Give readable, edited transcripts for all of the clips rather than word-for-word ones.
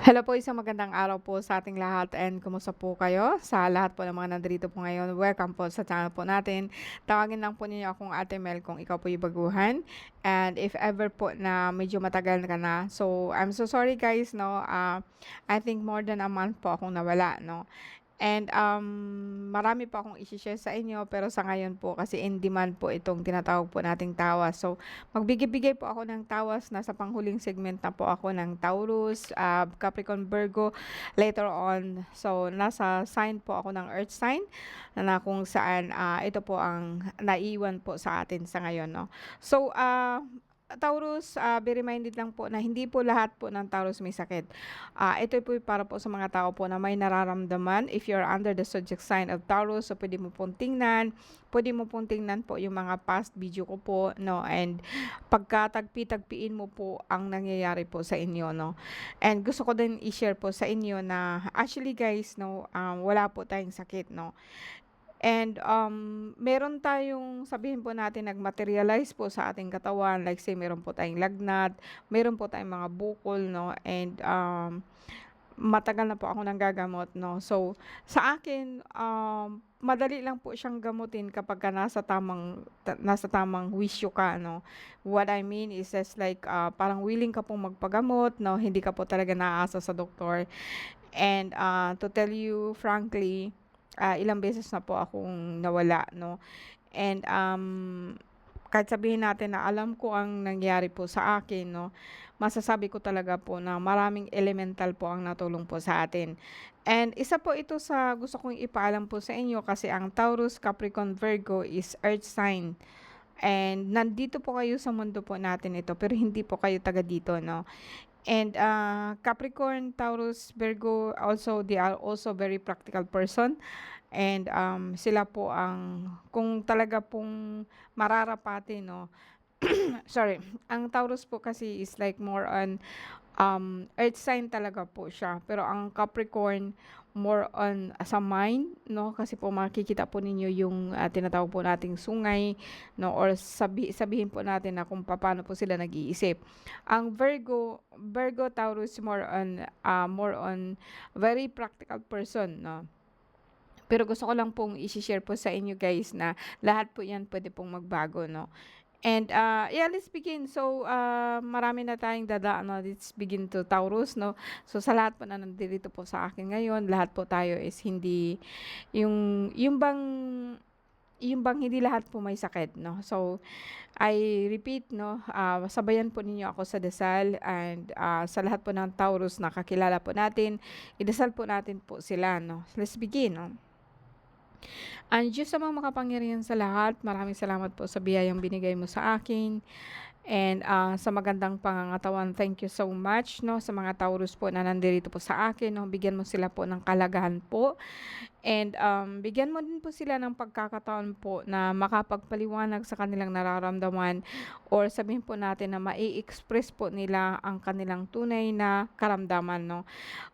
Hello po, isang magandang araw po sa ating lahat and kumusta po kayo? Sa lahat po ng mga nandito po ngayon, welcome po sa channel po natin. Tawagin lang po ninyo akong Ate Mel kung ikaw po yung baguhan. And if ever po na medyo matagal ka na, so I'm so sorry guys, no? I think more than a month po akong nawala, no? And marami pa akong i-share sa inyo pero sa ngayon po kasi in demand po itong tinatawag po nating tawas. So magbigay-bigay po ako ng tawas, nasa panghuling segment na po ako ng Taurus, Capricorn, Virgo later on. So nasa sign po ako ng Earth sign na kung saan ito po ang naiwan po sa atin sa ngayon, no. So Taurus, be reminded lang po na hindi po lahat po ng Taurus may sakit. Ito po para po sa mga tao po na may nararamdaman. If you're under the zodiac sign of Taurus, so pwede mo pong tingnan po yung mga past video ko po, no, and pagkatagpi-tagpiin mo po ang nangyayari po sa inyo, no. And gusto ko din i-share po sa inyo na actually guys, no, wala po tayong sakit, no. And meron tayong sabihin po natin nag-materialize po sa ating katawan, like say meron po tayong lagnat, meron po tayong mga bukol, no, and matagal na po ako nanggagamot, no. So sa akin, madali lang po siyang gamutin kapagka nasa tamang wisyo ka, no. What I mean is just like, parang willing ka pong magpagamot, no, hindi ka po talaga naaasa sa doktor. And to tell you frankly, ilang beses na po akong nawala, no. And kahit sabihin natin na alam ko ang nangyari po sa akin, no, masasabi ko talaga po na maraming elemental po ang natulong po sa atin. And isa po ito sa gusto kong ipaalam po sa inyo kasi ang Taurus, Capricorn, Virgo is earth sign. And nandito po kayo sa mundo po natin ito, pero hindi po kayo taga dito, no. And Capricorn, Taurus, Virgo also they are also very practical person. And sila po ang kung talaga pong mararapati, no. Sorry, ang Taurus po kasi is like more on earth sign talaga po siya. Pero ang Capricorn more on sa mind, no? Kasi po makikita po ninyo yung tinatawag po nating sungay, no? Or sabihin po natin na kung paano po sila nag-iisip. Ang Virgo Taurus more on very practical person, no? Pero gusto ko lang pong i-share po sa inyo guys na lahat po 'yan pwede pong magbago, no. And yeah, let's begin. So marami na tayong dadaan, no. Let's begin to Taurus, no. So sa lahat po na nandito po sa akin ngayon, lahat po tayo is hindi yung bang hindi lahat po may sakit, no. So I repeat, no, sabayan po ninyo ako sa dasal and sa lahat po ng Taurus na kakilala po natin, idasal po natin po sila, no. Let's begin, no. Ang Diyos amang makapangyarihan sa lahat, maraming salamat po sa biyayang binigay mo sa akin. And sa magandang pangangatawan, thank you so much, no, sa mga Taurus po na nandito po sa akin, no. Bigyan mo sila po ng kalagahan po. And bigyan mo din po sila ng pagkakataon po na makapagpaliwanag sa kanilang nararamdaman or sabihin po natin na mai-express po nila ang kanilang tunay na karamdaman, no.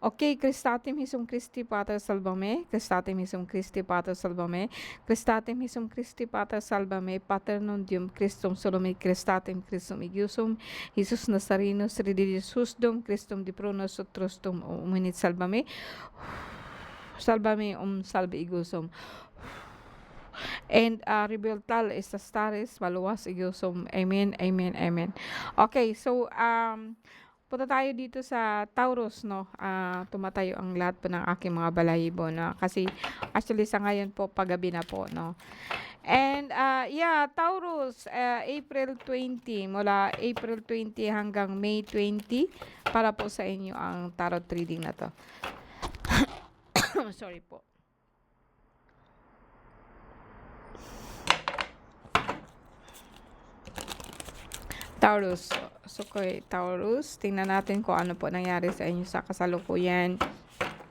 Okay, Cristatim Hisum Christi Pater Salvame, Cristatim Hisum Christi Pater Salvame, Cristatim Hisum Christi Pater Salvame, Pater Nundium Christum Solome, Cristatim Christum Igiusum, Jesus Nazarenus, Redidis Husdum, Christum di Prunos, Utrustum, Uminit Salvame, Salvame salve igusum. And rebeltal estas staris maluwas igusum. Amen, amen, amen. Okay, so punta tayo dito sa Taurus, no. Tumatayo ang lahat po ng aking mga balahibo, no. Kasi actually sa ngayon po paggabi na po, no. And yeah, Taurus, April 20, mula April 20 hanggang May 20 para po sa inyo ang tarot reading na to. Sorry po. Taurus. So, Taurus, tingnan natin kung ano po nangyari sa inyo sa kasalukuyan.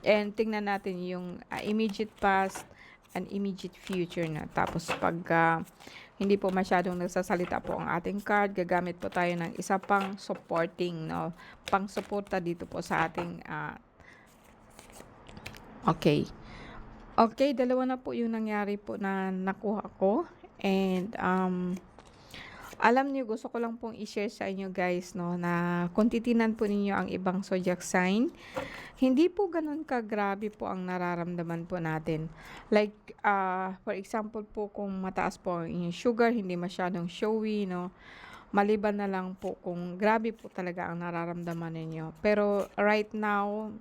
And tingnan natin yung immediate past and immediate future na. Tapos pag hindi po masyadong nagsasalita po ang ating card, gagamit po tayo ng isa pang supporting, no, pang suporta dito po sa ating okay. Okay, dalawa na po yung nangyari po na nakuha ko. And Alam niyo gusto ko lang pong i-share sa inyo guys 'no, na kung titingnan po ninyo ang ibang zodiac sign, hindi po gano'n kagrabe po ang nararamdaman po natin. Like, for example po kung mataas po ang inyong sugar, hindi masyadong showy 'no, maliban na lang po kung grabe po talaga ang nararamdaman ninyo. Pero right now,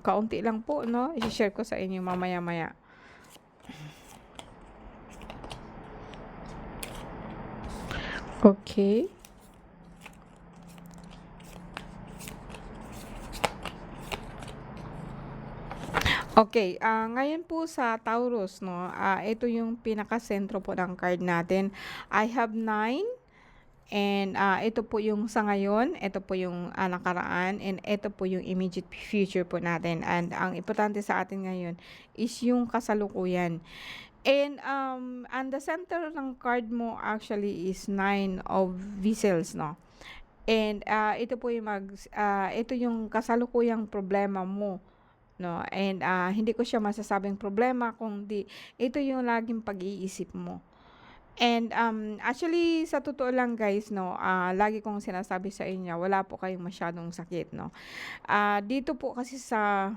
kaunti lang po 'no, i-she-share ko sa inyo mamaya-maya. Okay. Okay, ngayon po sa Taurus 'no, ito yung pinakasentro po ng card natin. I have 9 and, ito po yung sa ngayon, ito po yung, nakaraan, and ito po yung immediate future po natin. And ang importante sa atin ngayon is yung kasalukuyan. And, ang the center ng card mo actually is 9 of Vessels 'no. And, ito yung kasalukuyang problema mo 'no, and, hindi ko siya masasabing problema kundi ito yung laging pag-iisip mo. And, actually sa totoo lang guys 'no, lagi kong sinasabi sa inyo wala po kayong masyadong sakit 'no. Dito po kasi sa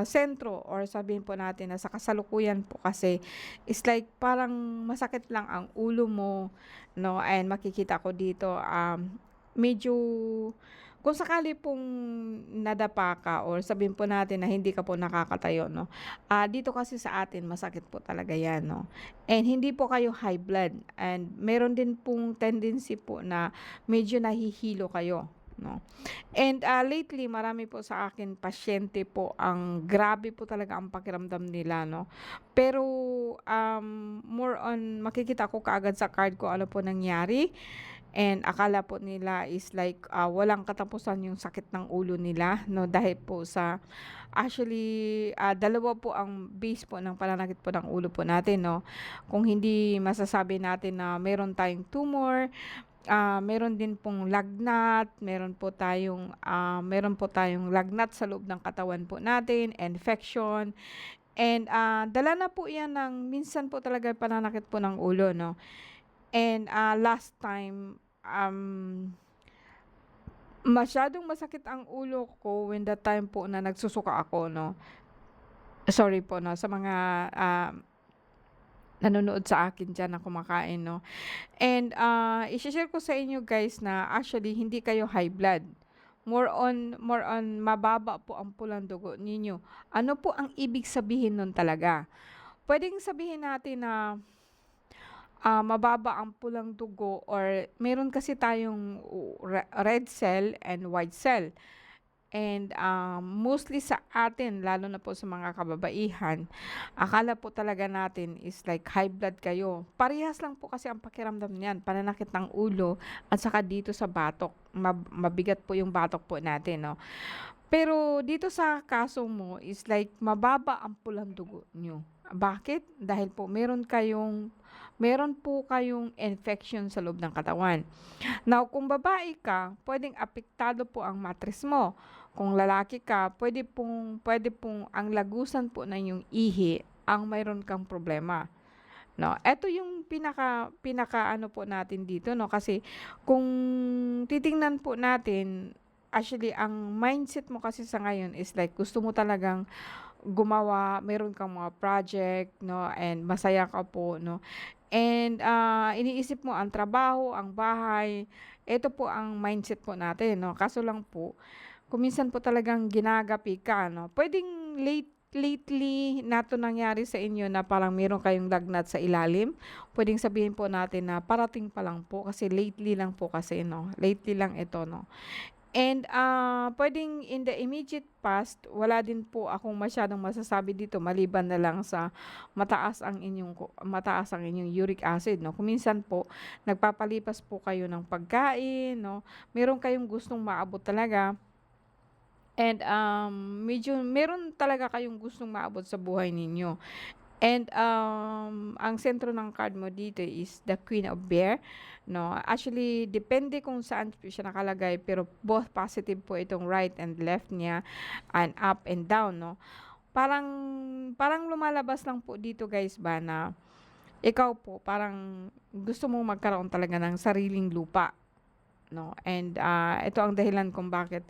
sentro or sabihin po natin na sa kasalukuyan po kasi is like parang masakit lang ang ulo mo 'no, and makikita ko dito, medyo kung sakali pong nadapa ka or sabihin po natin na hindi ka po nakakatayo 'no, dito kasi sa atin masakit po talaga 'yan 'no. And hindi po kayo high blood and meron din pong tendency po na medyo nahihilo kayo 'no. And, lately marami po sa akin pasyente po ang grabe po talaga ang pakiramdam nila 'no. Pero, more on makikita ko kaagad sa card ko ano po nangyari. And akala po nila is like, walang katapusan yung sakit ng ulo nila 'no, dahil po sa actually, dalawa po ang base po ng pananakit po ng ulo po natin 'no. Kung hindi masasabi natin na meron tayong tumor, meron din pong lagnat, meron po tayong lagnat sa loob ng katawan po natin, infection, and, dala na po 'yan ng minsan po talaga pananakit po ng ulo 'no. And, last time, masyadong masakit ang ulo ko when that time po na nagsusuka ako 'no. Sorry po 'no, sa mga, nanonood sa akin diyan na kumakain 'no. And, i-she-share ko sa inyo guys na actually hindi kayo high blood. More on mababa po ang pulang dugo ninyo. Ano po ang ibig sabihin nun talaga? Puwedeng sabihin natin na mababa ang pulang dugo or meron kasi tayong red cell and white cell. And, mostly sa atin lalo na po sa mga kababaihan, akala po talaga natin is like high blood kayo. Parehas lang po kasi ang pakiramdam niyan, pananakit ng ulo at saka dito sa batok, mabigat po yung batok po natin 'no. Pero dito sa kaso mo is like mababa ang pulang dugo niyo. Bakit? Dahil po meron po kayong infection sa loob ng katawan. Now kung babae ka, puwedeng apektado po ang mattress mo. Kung lalaki ka, puwede pong ang lagusan po ng iyong ihi ang mayroon kang problema, 'no. Eto yung pinaka-ano po natin dito 'no, kasi kung titingnan po natin, actually ang mindset mo kasi sa ngayon is like gusto mo talagang gumawa, meron kang mga project 'no, and masaya ka po 'no. And, iniisip mo ang trabaho, ang bahay, ito po ang mindset po natin 'no. Kaso lang po, kung minsan po talagang ginagapi ka 'no, puwedeng lately na 'to nangyari sa inyo na parang meron kayong lagnat sa ilalim, puwedeng sabihin po natin na parating pa lang po kasi lately lang po kasi 'no, lately lang ito 'no. And, puwedeng in the immediate past, wala din po akong masyadong masasabi dito maliban na lang sa mataas ang inyong uric acid 'no. Kung minsan po nagpapalipas po kayo ng pagkain 'no, meron kayong gustong maabot talaga and, medyo meron talaga kayong gustong maabot sa buhay ninyo. And, ang sentro ng card mo dito is the Queen of Bear 'no. Actually, depende kung saan po siya nakalagay pero both positive po itong right and left niya and up and down 'no. Parang parang lumalabas lang po dito guys ba na, ikaw po parang gusto mong magkaroon talaga ng sariling lupa, 'no? And, ito ang dahilan kung bakit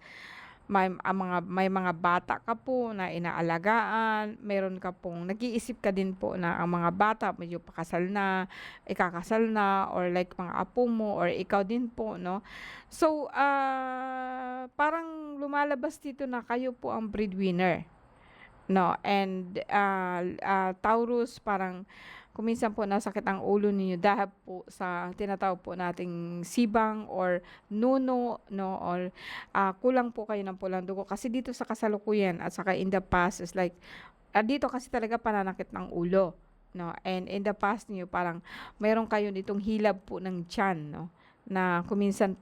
may mga bata ka po na inaalagaan, meron ka pong nag-iisip ka din po na ang mga bata medyo pakasal na, ikakasal na or like mga apo mo or ikaw din po 'no. So, parang lumalabas dito na kayo po ang breadwinner. No, and, Taurus parang kung minsan po nasakit ang ulo ninyo dahil po sa tinatawag po nating sibang or nuno 'no or, kulang po kayo ng pulang dugo. Kasi dito sa kasalukuyan at saka in the past is like, dito kasi talaga pananakit ng ulo 'no, and in the past niyo parang meron kayo nitong hilab po ng tiyan 'no, na kung minsan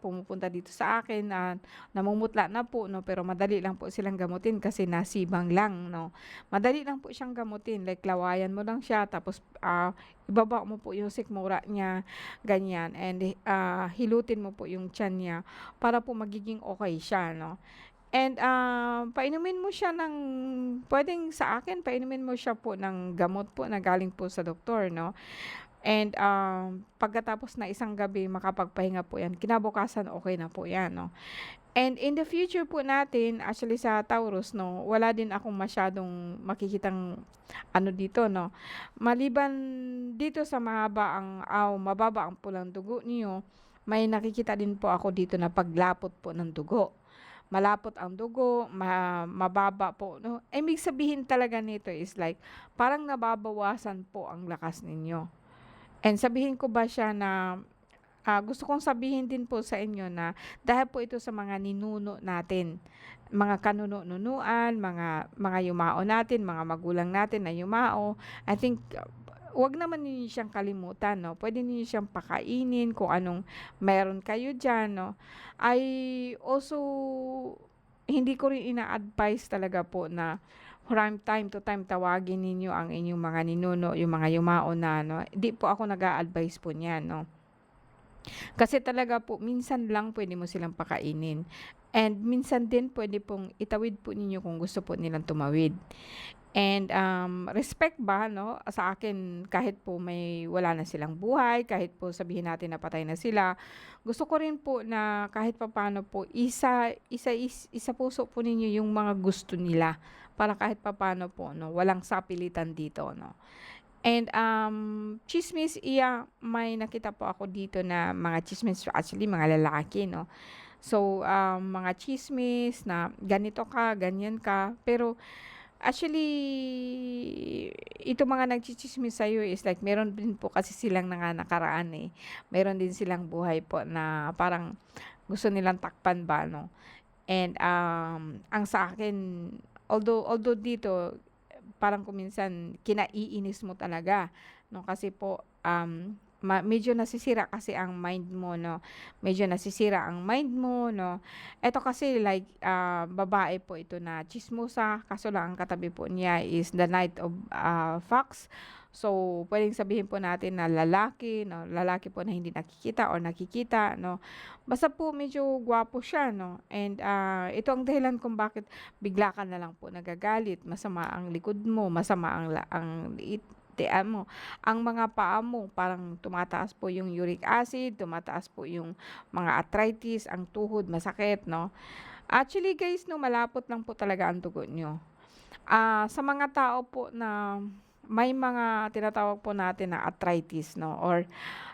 pumupunta dito sa akin na namumutla na po 'no, pero madali lang po silang gamutin kasi nasibang lang 'no. Madali lang po siyang gamutin like lawayan mo lang siya tapos, ibaba mo po yung sikmura niya, ganyan and, hilutin mo po yung tiyan niya para po magiging okey siya 'no. And, painumin mo siya ng puwedeng sa akin painumin mo siya po ng gamot po na galing po sa doktor 'no. And, pagkatapos na isang gabi makapagpahinga po 'yan, kinabukasan okey na po 'yan 'no. And in the future po natin, actually sa Taurus 'no, wala din akong masyadong makikitang ano dito 'no. Maliban dito sa mababa ang pulang dugo niyo, may nakikita din po ako dito na paglapot po ng dugo. Malapot ang dugo, mababa po 'no. Ibig sabihin talaga nito is like parang nababawasan po ang lakas ninyo. And sabihin ko ba siya na, gusto kong sabihin din po sa inyo na dahil po ito sa mga ninuno natin, mga kanuno-nunuan, mga yumao natin, mga magulang natin na yumao, I think, 'wag naman ninyo siyang kalimutan 'no. Puwede ninyo siyang pakainin kung anong meron kayo diyan 'no. I also hindi ko rin ina-advice talaga po na from time to time tawagin ninyo ang inyong mga ninuno, yung mga yumao na 'no. Hindi po ako nag-a-advice po niyan 'no. Kasi talaga po minsan lang puwede mo silang pakainin and minsan din puwede pong itawid po ninyo kung gusto po nilang tumawid. And, respect ba 'no, sa akin kahit po wala na silang buhay, kahit po sabihin natin na patay na sila, gusto ko rin po na kahit papaano po isapuso po ninyo yung mga gusto nila para kahit papaano po 'no, walang sapilitan dito 'no. And, tsismis, may nakita po ako dito na mga tsismis actually mga lalaki 'no. So, mga tsismis na ganito ka, ganyan ka, pero actually, itong mga nagtsitsismis sa'yo is like meron din po kasi silang nakaraan, eh. Meron din silang buhay po na parang gusto nilang takpan ba 'no. And, ang sa akin, although dito parang kung minsan kinaiinis mo talaga 'no, kasi po, medyo nasisira kasi ang mind mo 'no, medyo nasisira ang mind mo 'no. Eto kasi like, babae po ito na tsismosa kaso lang ang katabi po niya is the Knight of, Fox. So, puwedeng sabihin po natin na lalaki 'no, lalaki po na hindi nakikita or nakikita 'no. Basta po medyo gwapo siya 'no and, ito ang dahilan kung bakit bigla ka na lang po nagagalit, masama ang likod mo, masama ang liit tiyan mo, ang mga paa mo parang tumataas po yung uric acid, tumataas po yung mga arthritis, ang tuhod masakit 'no. Actually guys 'no, malapot lang po talaga ang dugo niyo. Sa mga tao po na may mga tinatawag po natin na arthritis 'no or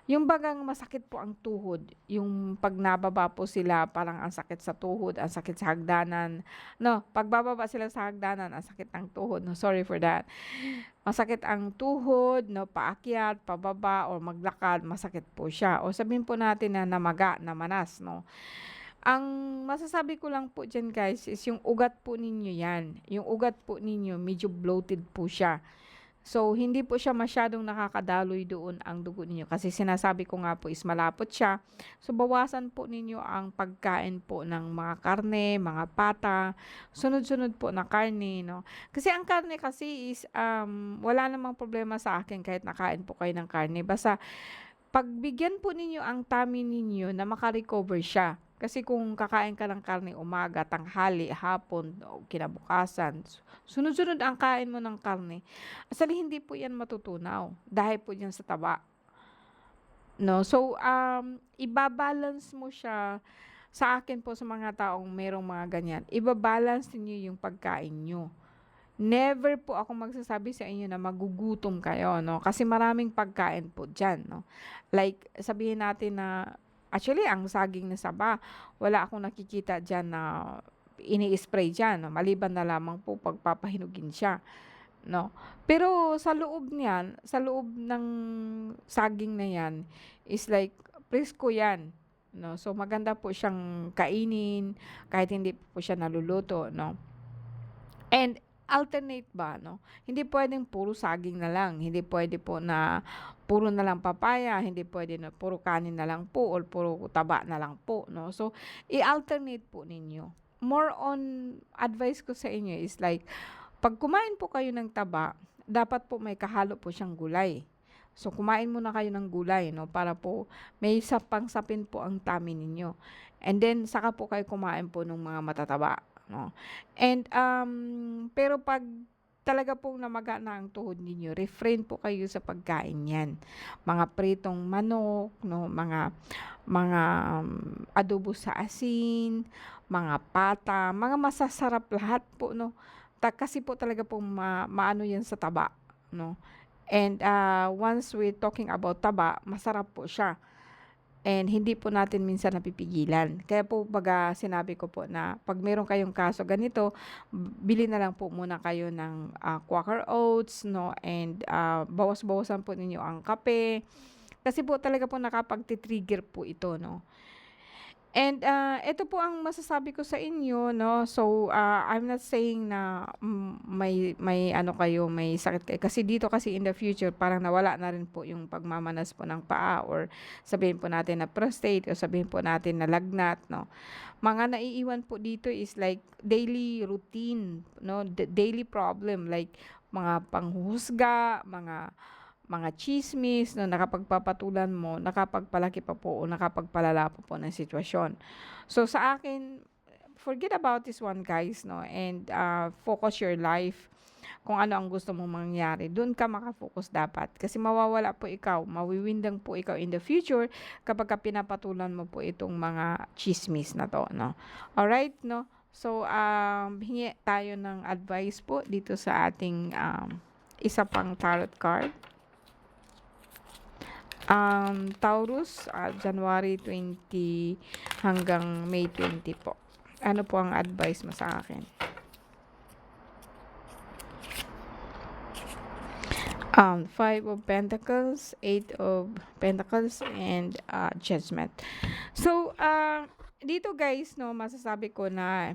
yung bagang masakit po ang tuhod, yung 'pag nababa po sila parang ang sakit sa tuhod, ang sakit sa hagdanan 'no, 'pag bababa sila sa hagdanan ang sakit ng tuhod 'no, sorry for that. Masakit ang tuhod 'no, paakyat, pababa or maglakad masakit po siya o sabihin po natin na namaga, namanas 'no. Ang masasabi ko lang po diyan guys is yung ugat po ninyo 'yan, yung ugat po ninyo medyo bloated po siya. So, hindi po siya masyadong nakakadaloy doon ang dugo ninyo kasi sinasabi ko nga po is malapot siya. So, bawasan po ninyo ang pagkain po ng mga karne, mga pata, sunod-sunod po na karne 'no. Kasi ang karne kasi is, wala namang problema sa akin kahit nakain po kayo ng karne basta pagbigyan po ninyo ang tummy ninyo na maka-recover siya. Kasi kung kakain ka ng karne umaga, tanghali, hapon, o kinabukasan, sunod-sunod ang kain mo ng karne, actually hindi po yan matutunaw dahil po yan sa taba. No? So, ibabalance mo siya sa akin po sa mga taong merong mga ganyan. Ibabalance niyo yung pagkain nyo. Never po ako magsasabi sa inyo na magugutom kayo, no? Kasi maraming pagkain po dyan, no? Like, sabihin natin na, actually, ang saging na saba, wala akong nakikita dyan na ini-spray dyan, no? Maliban na lamang po pagpapahinugin siya, no? Pero sa loob niyan, sa loob ng saging na yan, is like, presko yan, no? So, maganda po siyang kainin, kahit hindi po siya naluluto, no? And alternate ba, no? Hindi puwedeng puro saging na lang, hindi puwede po na puro na lang papaya, hindi puwede na puro kanin na lang po or puro taba na lang po, no? So, i-alternate po ninyo. More on advice ko sa inyo is like, 'pag kumain po kayo ng taba, dapat po may kahalo po siyang gulay. So, kumain muna kayo ng gulay, no? Para po may sapang-sapin po ang tummy ninyo. And then, saka po kayo kumain po ng mga matataba, no? And, pero 'pag talaga pong namaga na ang tuhod ninyo, refrain po kayo sa pagkain yan. Mga pritong manok, no? Mga adobo sa asin, mga pata, mga masasarap lahat po, no? Kasi po talaga pong maano yan sa taba, no? And once we're talking about taba, masarap po siya. And hindi po natin minsan napipigilan. Kaya po baga sinabi ko po na pag meron kayong kaso ganito, bili na lang po muna kayo ng Quaker Oats, no? And bawas-bawasan po ninyo ang kape. Kasi po talaga po nakapagti-trigger po ito, no? And ito po ang masasabi ko sa inyo, no? So, I'm not saying na may ano kayo, may sakit kayo. Kasi dito kasi in the future, parang nawala na rin po yung pagmamanas po ng paa or sabihin po natin na prostate o sabihin po natin na lagnat, no? Mga naiiwan po dito is like daily routine, no? Daily problem like mga panghuhusga, mga tsismis na nakapagpapatulan mo, nakapagpalaki pa po o nakapagpalala pa po ng sitwasyon. So, sa akin, forget about this one, guys, no? And focus your life kung ano ang gusto mong mangyari. Doon ka makafocus dapat. Kasi mawawala po ikaw, mawiwindang po ikaw in the future kapag ka pinapatulan mo po itong mga tsismis na to, no? Alright, no? So, hingi tayo ng advice po dito sa ating isa pang tarot card. Taurus, January 20 hanggang May 20 po. Ano po ang advice mo sa akin? Five of Pentacles, Eight of Pentacles, and Judgment. So, dito guys, no, masasabi ko na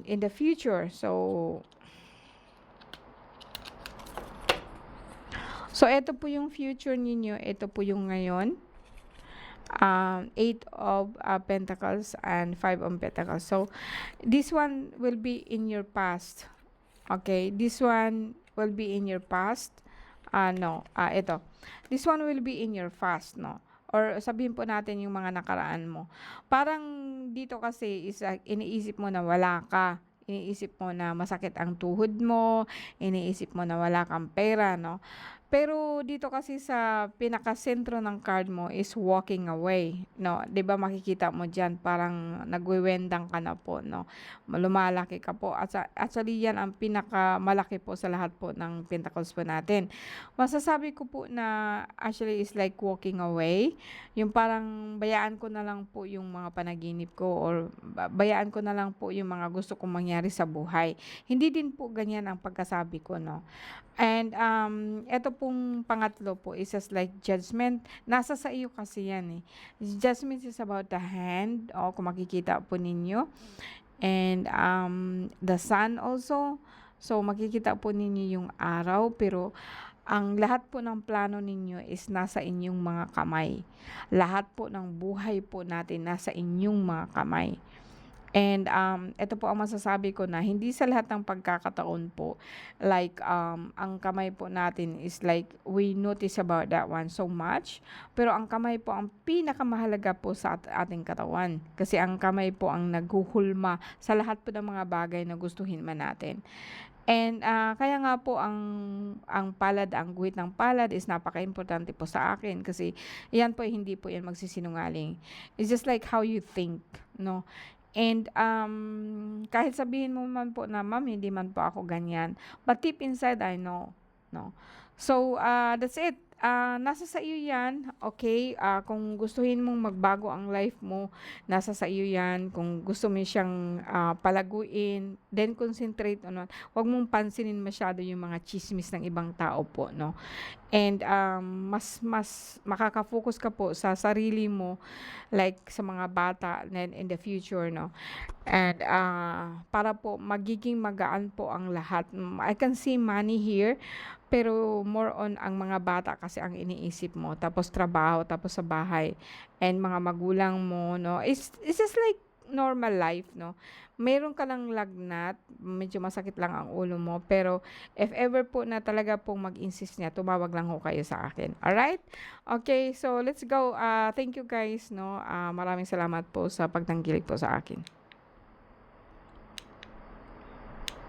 in the future, so ito po yung future ninyo, ito po yung ngayon. Eight of Pentacles and Five of Pentacles. So, this one will be in your past. Okay? This one will be in your past. Ito. This one will be in your past, no? Or sabihin po natin yung mga nakaraan mo. Parang dito kasi is iniisip mo na wala ka. Iniisip mo na masakit ang tuhod mo. Iniisip mo na wala kang pera, no? Pero dito kasi sa pinakasentro ng card mo is walking away, no? 'Di ba makikita mo diyan parang nagwewendang ka na po, no? Lumalaki ka po. Actually, yan ang pinakamalaki po sa lahat po ng pentacles po natin. Masasabi ko po na actually is like walking away. Yung parang bayaan ko na lang po yung mga panaginip ko or bayaan ko na lang po yung mga gusto kong mangyari sa buhay. Hindi din po ganyan ang pagkasabi ko, no? And eto pong pangatlo po is just like judgment. Nasa sa iyo kasi yan eh. Judgment is about the hand. O kung makikita po ninyo. And the sun also. So makikita po ninyo yung araw. Pero ang lahat po ng plano ninyo is nasa inyong mga kamay. Lahat po ng buhay po natin nasa inyong mga kamay. And, eto po ang masasabi ko na hindi sa lahat ng pagkakataon po, like, ang kamay po natin is like we notice about that one so much. Pero ang kamay po ang pinakamahalaga po sa ating katawan. Kasi ang kamay po ang naghuhulma sa lahat po ng mga bagay na gustuhin man natin. And, kaya nga po ang guhit ng palad is napakaimportante po sa akin kasi yan po hindi po yan magsisinungaling. It's just like how you think, no? And, kahit sabihin mo man po na, "Ma'am, hindi man po ako ganyan." But deep inside, I know, no? So, that's it. Nasa sa iyo yan, okay? Kung gustuhin mong magbago ang life mo, nasa sa iyo yan. Kung gusto mo siyang palaguin, then concentrate on what. Huwag mong pansinin masyado yung mga chismis ng ibang tao po, no? And, mas makaka-focus ka po sa sarili mo, like sa mga bata then in the future, no? And, para po magiging magaan po ang lahat. I can see money here, pero more on ang mga bata kasi ang iniisip mo, tapos trabaho, tapos sa bahay, and mga magulang mo, no? It's just like normal life, no? Meron ka lang lagnat, medyo masakit lang ang ulo mo, pero if ever po na talaga pong mag-insist niya, tumawag lang ho kayo sa akin. Alright? Okay, so let's go. Thank you guys, no? Maraming salamat po sa pagtangkilik po sa akin.